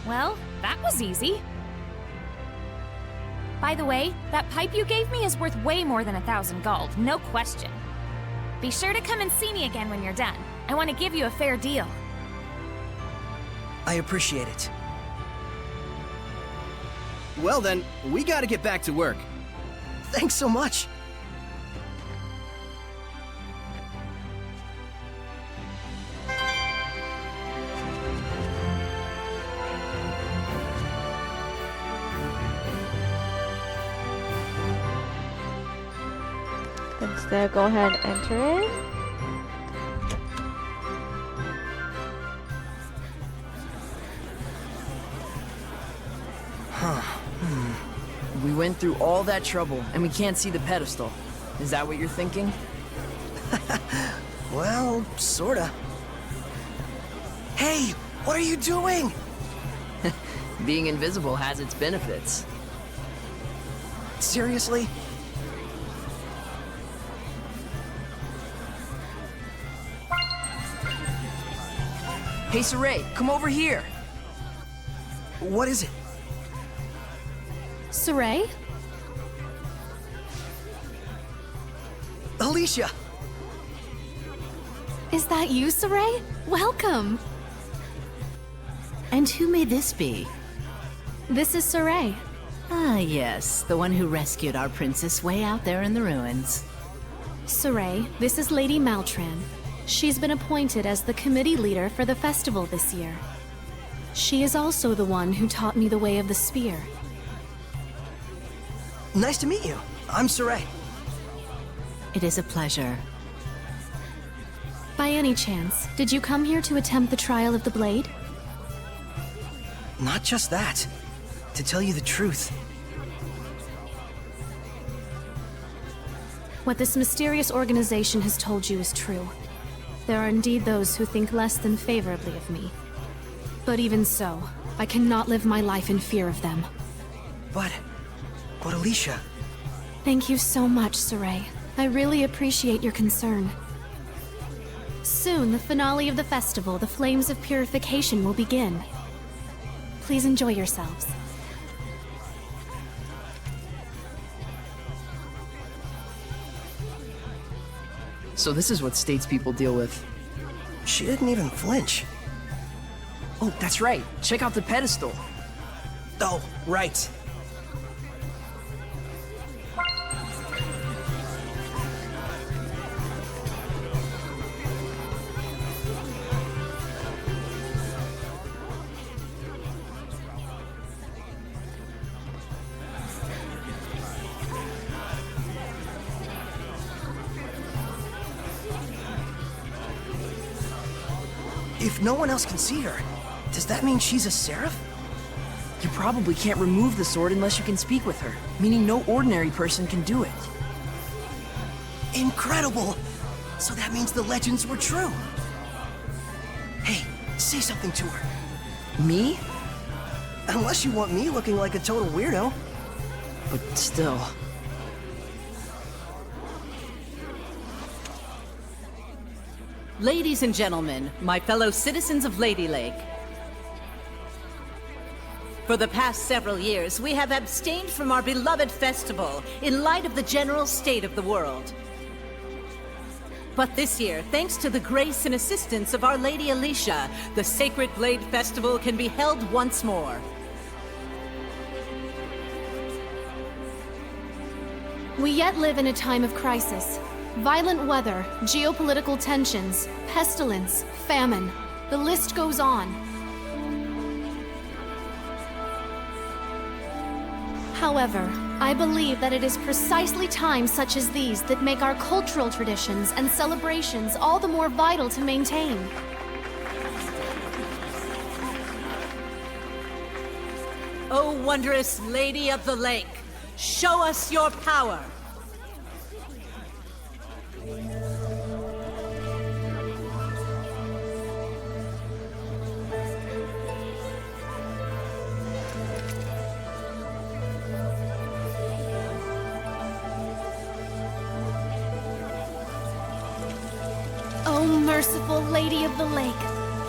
H: Well, that was easy. By the way, that pipe you gave me is worth way more than 1,000 gold, no question. Be sure to come and see me again when you're done. I want to give you a fair deal.
C: I appreciate it.
Q: Well then, we gotta get back to work.
C: Thanks so much.
A: Instead, go ahead and enter it.
E: We went through all that trouble, and we can't see the pedestal. Is that what you're thinking?
C: Well, sorta. Hey, what are you doing?
E: Being invisible has its benefits.
C: Seriously?
E: Hey, Saray, come over here.
C: What is it?
B: Saray?
C: Elysia!
B: Is that you, Saray? Welcome!
R: And who may this be?
B: This is Saray.
R: Ah, yes, the one who rescued our princess way out there in the ruins.
B: Saray, this is Lady Maltran. She's been appointed as the committee leader for the festival this year. She is also the one who taught me the way of the spear.
C: Nice to meet you. I'm Saray.
R: It is a pleasure.
B: By any chance, did you come here to attempt the trial of the blade?
C: Not just that. To tell you the truth.
B: What this mysterious organization has told you is true. There are indeed those who think less than favorably of me. But even so, I cannot live my life in fear of them.
C: But Elysia...
B: Thank you so much, Saray. I really appreciate your concern. Soon, the finale of the festival, the Flames of Purification, will begin. Please enjoy yourselves.
E: So this is what statespeople deal with.
C: She didn't even flinch.
E: Oh, that's right. Check out the pedestal.
C: Oh, right. If no one else can see her, does that mean she's a seraph?
E: You probably can't remove the sword unless you can speak with her, meaning no ordinary person can do it.
C: Incredible! So that means the legends were true. Hey, say something to her.
E: Me?
C: Unless you want me looking like a total weirdo.
E: But still...
R: Ladies and gentlemen, my fellow citizens of Ladylake. For the past several years, we have abstained from our beloved festival in light of the general state of the world. But this year, thanks to the grace and assistance of Our Lady Elysia, the Sacred Blade Festival can be held once more.
B: We yet live in a time of crisis. Violent weather, geopolitical tensions, pestilence, famine. The list goes on. However, I believe that it is precisely times such as these that make our cultural traditions and celebrations all the more vital to maintain.
R: O wondrous Lady of the Lake, show us your power!
B: O merciful Lady of the Lake,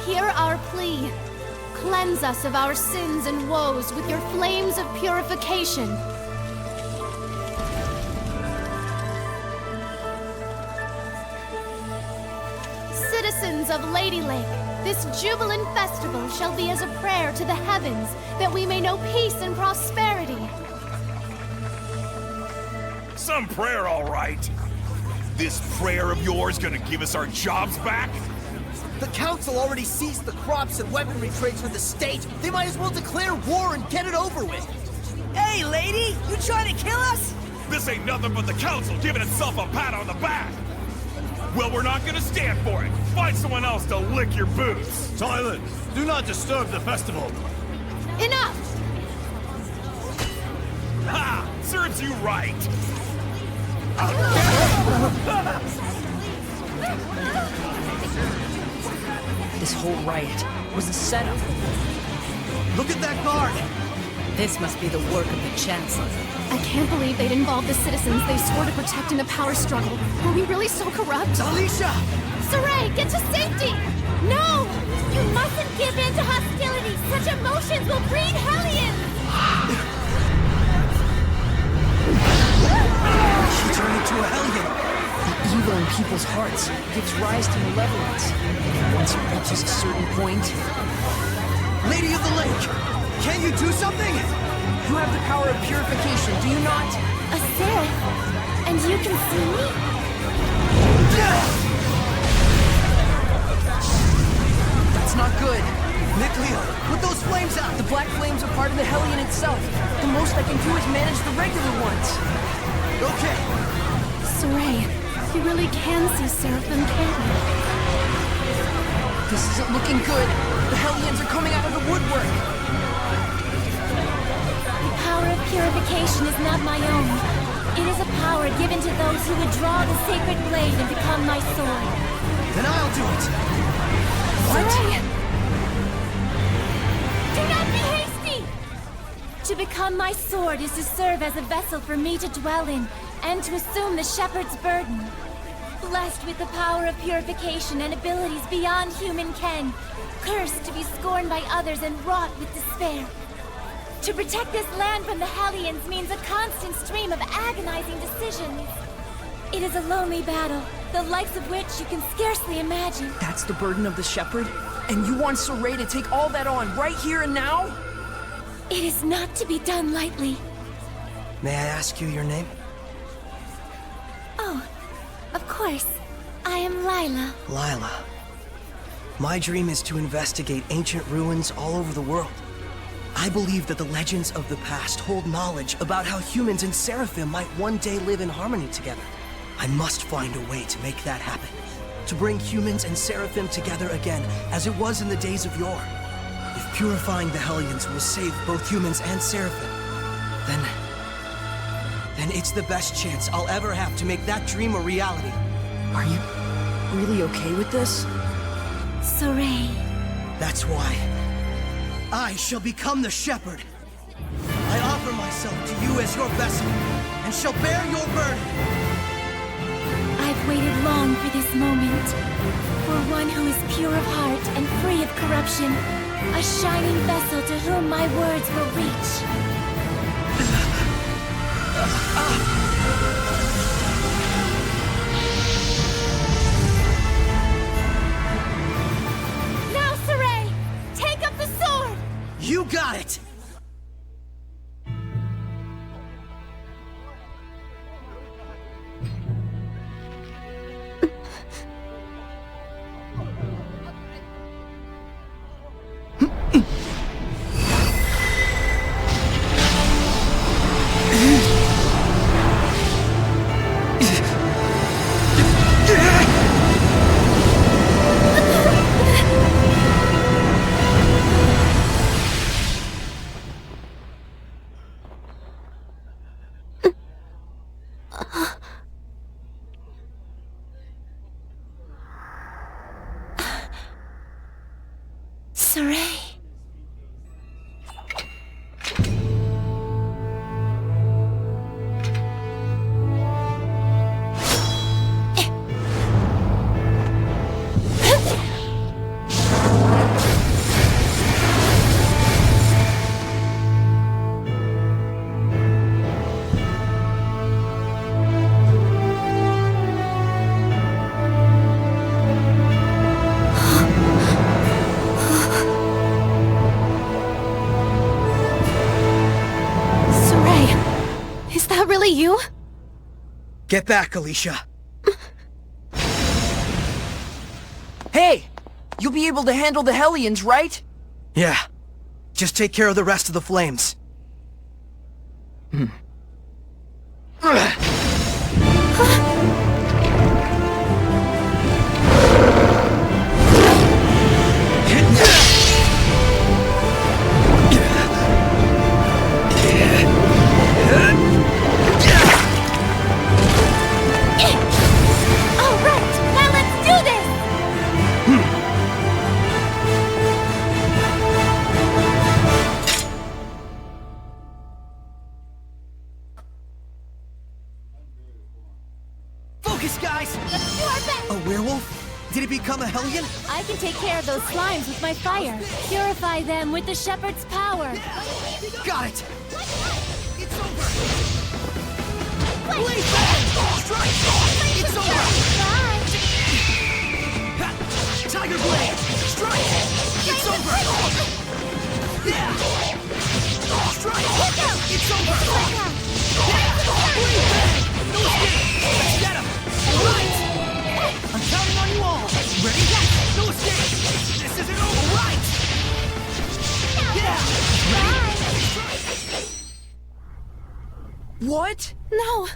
B: hear our plea. Cleanse us of our sins and woes with your flames of purification. Citizens of Ladylake, this jubilant festival shall be as a prayer to the heavens that we may know peace and prosperity.
G: Some prayer, all right. This prayer of yours gonna give us our jobs back?
Q: The council already seized the crops and weaponry trades for the state. They might as well declare war and get it over with.
C: Hey, lady! You trying to kill us?
G: This ain't nothing but the council giving itself a pat on the back. Well, we're not gonna stand for it. Find someone else to lick your boots.
S: Silence! Do not disturb the festival.
B: Enough!
G: Ha! Serves you right.
E: This whole riot was a setup.
Q: Look at that guard!
R: This must be the work of the Chancellor.
B: I can't believe they'd involve the citizens they swore to protect in the power struggle. Were we really so corrupt?
Q: Elysia!
B: Saray, get to safety!
H: No! You mustn't give in to hostility! Such emotions will breed hellions!
C: She turned into a hellion.
E: The evil in people's hearts gives rise to malevolence. Once it reaches a certain point...
C: Lady of the Lake, can you do something?
E: You have the power of purification, do you not?
H: A seraph? And you can see me?
E: That's not good.
C: Nikleo, put those flames out!
E: The black flames are part of the Hellion itself. The most I can do is manage the regular ones.
C: Okay.
B: Saray, you really can see Seraphim, can't you?
E: This isn't looking good. The Hellions are coming out of the woodwork.
H: The power of purification is not my own. It is a power given to those who would draw the sacred blade and become my sword.
C: Then I'll do it.
H: Saray! Do not be hasty! To become my sword is to serve as a vessel for me to dwell in, and to assume the shepherd's burden. Blessed with the power of purification and abilities beyond human ken, cursed to be scorned by others and wrought with despair. To protect this land from the Hellions means a constant stream of agonizing decisions. It is a lonely battle, the likes of which you can scarcely imagine.
E: That's the burden of the Shepherd? And you want Saray to take all that on right here and now?
H: It is not to be done lightly.
C: May I ask you your name?
H: Oh, of course. I am Lila.
C: Lila. My dream is to investigate ancient ruins all over the world. I believe that the legends of the past hold knowledge about how humans and Seraphim might one day live in harmony together. I must find a way to make that happen. To bring humans and Seraphim together again, as it was in the days of yore. If purifying the Hellions will save both humans and Seraphim, then it's the best chance I'll ever have to make that dream a reality.
E: Are you really okay with this?
H: Saray.
C: That's why I shall become the Shepherd. I offer myself to you as your vessel, and shall bear your burden.
H: I've waited long for this moment. For one who is pure of heart and free of corruption. A shining vessel to whom my words will reach. Now, Saray! Take up the sword!
C: You got it!
H: Saray. You?
C: Get back, Elysia.
E: Hey! You'll be able to handle the Hellions, right?
C: Yeah. Just take care of the rest of the flames. A werewolf? Did it become a Hellion?
H: I can take care of those slimes with my fire. Purify them with the Shepherd's power.
C: Got it!
H: It's over!
C: Blade back! Strike! It's over! Tiger Blade! Strike! It's over! Yeah! Strike! It's over! Yeah! Blade back! No escape! Let's get him! Right! I'm counting on you all! Ready? No escape! This isn't over! Right! Yeah! Ready?
E: What?
B: No!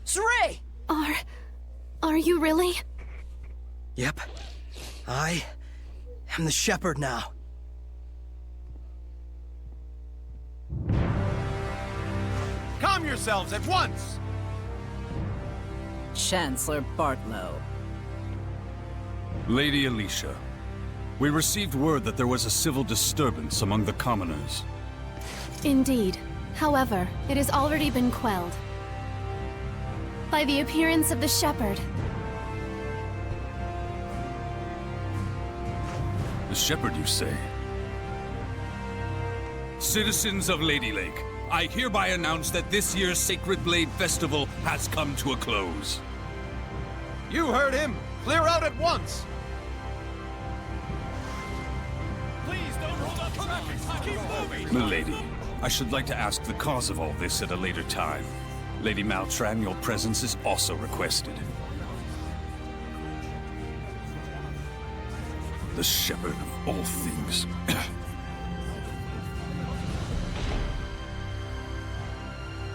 E: Saray!
B: Are you really?
C: Yep. I am the Shepherd now.
S: Calm yourselves at once!
R: Chancellor Bartlow.
G: Lady Elysia, we received word that there was a civil disturbance among the commoners.
B: Indeed. However, it has already been quelled by the appearance of the Shepherd.
G: The Shepherd, you say? Citizens of Ladylake, I hereby announce that this year's Sacred Blade Festival has come to a close.
S: You heard him! Clear out at once!
G: Please don't hold up traffic! Keep moving! Milady, I should like to ask the cause of all this at a later time. Lady Maltran, your presence is also requested. The shepherd of all things.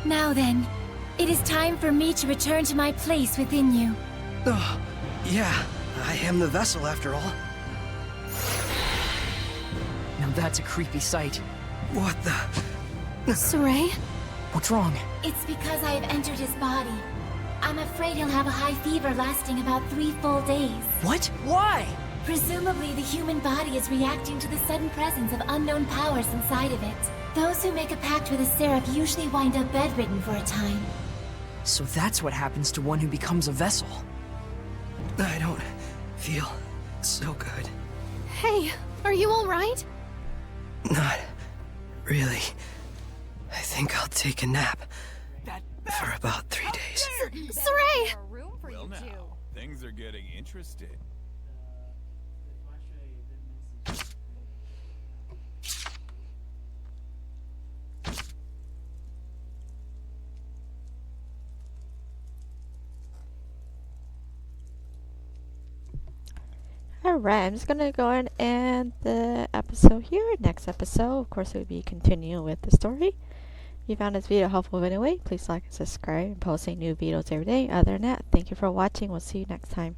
H: Now then, it is time for me to return to my place within you.
C: Oh, yeah, I am the vessel after all.
E: Now that's a creepy sight.
C: What the?
B: Saray?
E: What's wrong?
H: It's because I have entered his body. I'm afraid he'll have a high fever lasting about 3 full days.
E: What? Why?
H: Presumably, the human body is reacting to the sudden presence of unknown powers inside of it. Those who make a pact with a seraph usually wind up bedridden for a time.
E: So that's what happens to one who becomes a vessel.
C: I don't feel so good.
B: Hey, are you alright?
C: Not really. I think I'll take a nap for about 3 days.
B: Saray!
G: Well now, things are getting interesting.
A: Alright, I'm just gonna go ahead and end the episode here. Next episode, of course, we'll be continuing with the story. If you found this video helpful in any way, please like and subscribe. I'm posting new videos every day. Other than that, thank you for watching. We'll see you next time.